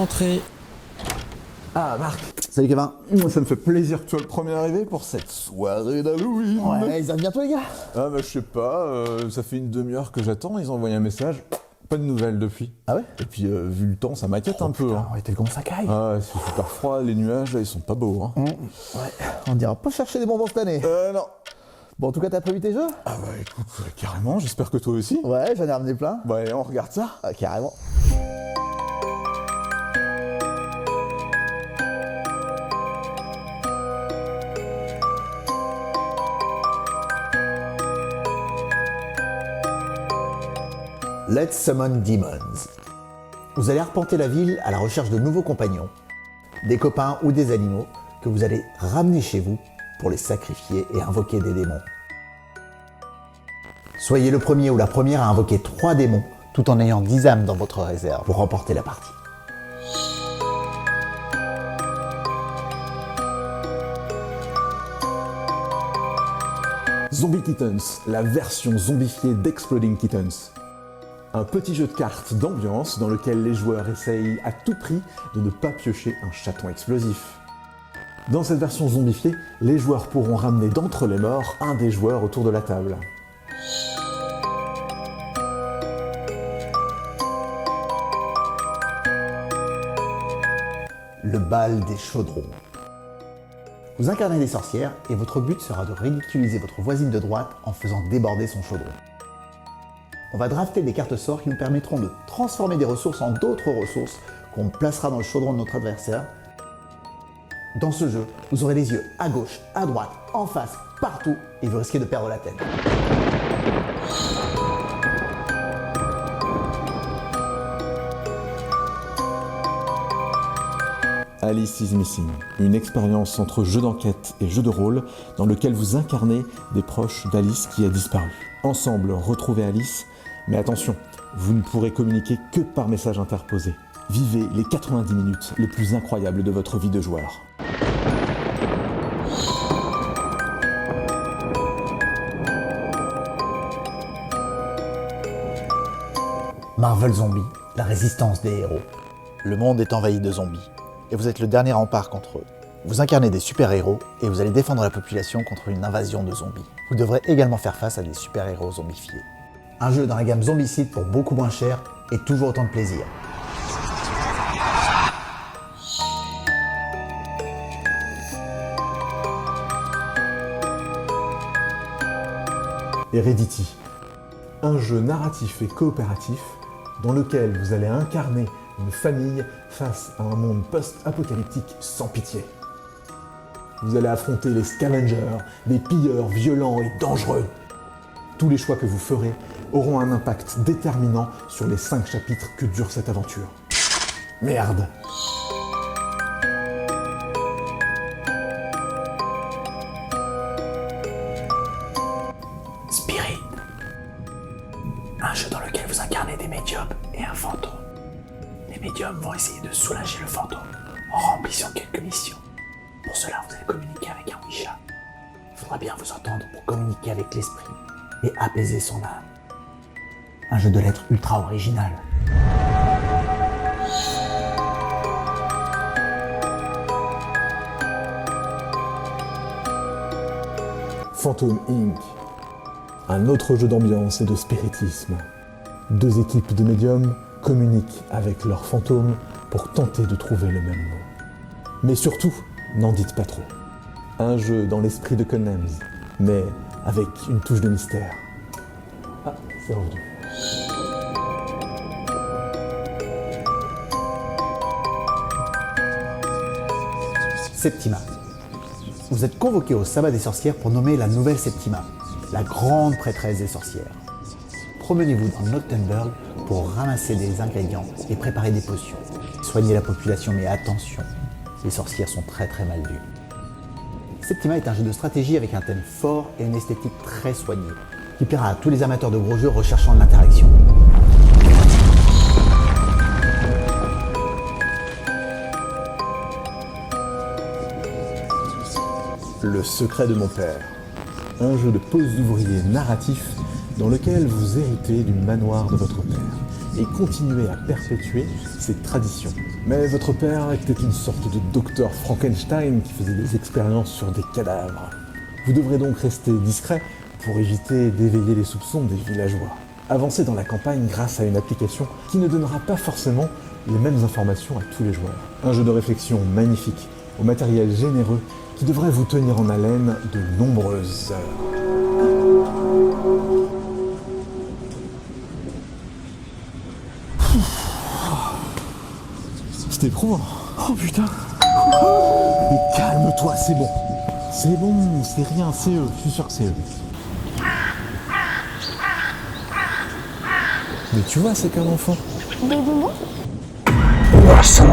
Entrez. Ah, Marc. Salut Kevin. Ça me fait plaisir que tu sois le premier arrivé pour cette soirée d'Halloween. Ouais, ils arrivent bientôt les gars. Ah bah je sais pas, ça fait une demi-heure que j'attends, ils ont envoyé un message, pas de nouvelles depuis. Ah ouais? Et puis vu le temps, ça m'inquiète un peu. Putain, Hein. ouais, t'es comment ça caille? Ah ouais, c'est super froid, les nuages là, ils sont pas beaux. Hein. Ouais, on dira pas chercher des bonbons cette année. Non. Bon, en tout cas, t'as prévu tes jeux? Ah bah écoute, carrément, j'espère que toi aussi. Ouais, j'en ai ramené plein. Ouais, on regarde ça. Ah, carrément. Let's Summon Demons. Vous allez arpenter la ville à la recherche de nouveaux compagnons, des copains ou des animaux que vous allez ramener chez vous pour les sacrifier et invoquer des démons. Soyez le premier ou la première à invoquer 3 démons tout en ayant 10 âmes dans votre réserve pour remporter la partie. Zombie Kittens, la version zombifiée d'Exploding Kittens. Un petit jeu de cartes d'ambiance dans lequel les joueurs essayent à tout prix de ne pas piocher un chaton explosif. Dans cette version zombifiée, les joueurs pourront ramener d'entre les morts un des joueurs autour de la table. Le bal des chaudrons. Vous incarnez des sorcières et votre but sera de ridiculiser votre voisine de droite en faisant déborder son chaudron. On va drafter des cartes sorts qui nous permettront de transformer des ressources en d'autres ressources qu'on placera dans le chaudron de notre adversaire. Dans ce jeu, vous aurez les yeux à gauche, à droite, en face, partout et vous risquez de perdre la tête. Alice is Missing, une expérience entre jeu d'enquête et jeu de rôle dans lequel vous incarnez des proches d'Alice qui a disparu. Ensemble, retrouvez Alice, mais attention, vous ne pourrez communiquer que par message interposé. Vivez les 90 minutes les plus incroyables de votre vie de joueur. Marvel Zombie, la résistance des héros. Le monde est envahi de zombies, et vous êtes le dernier rempart contre eux. Vous incarnez des super-héros, et vous allez défendre la population contre une invasion de zombies. Vous devrez également faire face à des super-héros zombifiés. Un jeu dans la gamme Zombicide pour beaucoup moins cher, et toujours autant de plaisir. Heredity, un jeu narratif et coopératif dans lequel vous allez incarner une famille face à un monde post-apocalyptique sans pitié. Vous allez affronter les scavengers, des pilleurs violents et dangereux. Tous les choix que vous ferez auront un impact déterminant sur les 5 chapitres que dure cette aventure. Merde! Spirit. Un jeu dans lequel vous incarnez des médiums et un fantôme. Les médiums vont essayer de soulager le fantôme en remplissant quelques missions. Pour cela, vous allez communiquer avec un Ouija. Il faudra bien vous entendre pour communiquer avec l'esprit et apaiser son âme. Un jeu de lettres ultra original. Phantom Inc. Un autre jeu d'ambiance et de spiritisme. 2 équipes de médiums communiquent avec leurs fantômes pour tenter de trouver le même mot. Mais surtout, n'en dites pas trop. Un jeu dans l'esprit de Codenames, mais avec une touche de mystère. Ah, c'est revenu. Septima. Vous êtes convoqué au sabbat des sorcières pour nommer la nouvelle Septima, la grande prêtresse des sorcières. Promenez-vous dans Noctenburg pour ramasser des ingrédients et préparer des potions. Soignez la population, mais attention, les sorcières sont très mal vues. Septima est un jeu de stratégie avec un thème fort et une esthétique très soignée, qui plaira à tous les amateurs de gros jeux recherchant de l'interaction. Le secret de mon père. Un jeu de pose d'ouvrier narratif dans lequel vous héritez du manoir de votre père et continuer à perpétuer ces traditions. Mais votre père était une sorte de docteur Frankenstein qui faisait des expériences sur des cadavres. Vous devrez donc rester discret pour éviter d'éveiller les soupçons des villageois. Avancez dans la campagne grâce à une application qui ne donnera pas forcément les mêmes informations à tous les joueurs. Un jeu de réflexion magnifique, au matériel généreux, qui devrait vous tenir en haleine de nombreuses heures. C'était éprouvant. Oh putain. Mais calme-toi, c'est bon. C'est bon, c'est rien, c'est eux, je suis sûr que c'est eux. Mais tu vois, c'est qu'un enfant. Des bonbons? Poisson.